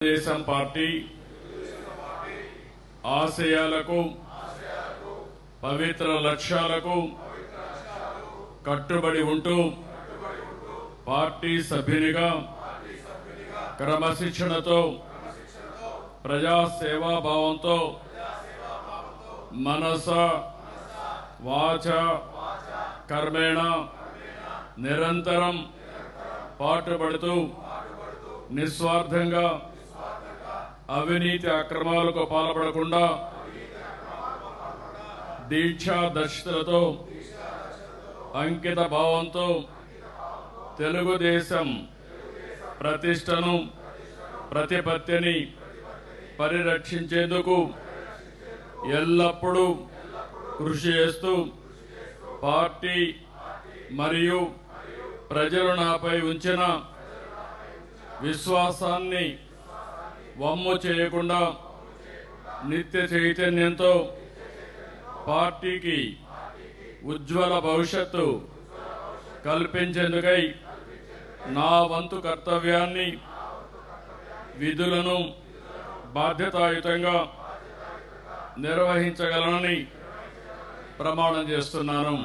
దేశం పార్టీ ఆశయాలకు పవిత్ర లక్ష్యాలకు కట్టుబడి ఉంటూ పార్టీ సభ్యునిగా క్రమశిక్షణతో ప్రజా సేవాభావంతో మనస వాచ కర్మేణ నిరంతరం పాటుపడుతూ నిస్వార్థంగా అవినీతి అక్రమాలకు పాల్పడకుండా దీక్షా దర్శనతో అంకిత భావంతో తెలుగుదేశం ప్రతిష్టను ప్రతిపత్తిని పరిరక్షించేందుకు ఎల్లప్పుడూ కృషి చేస్తూ పార్టీ మరియు ప్రజలు నాపై ఉంచిన విశ్వాసాన్ని వమ్ము చేయకుండా నిత్య చైతన్యంతో పార్టీకి ఉజ్వల భవిష్యత్తు కల్పించేందుకై నా వంతు కర్తవ్యాన్ని విధులను బాధ్యతాయుతంగా నిర్వహించగలనని ప్రమాణం చేస్తున్నాను.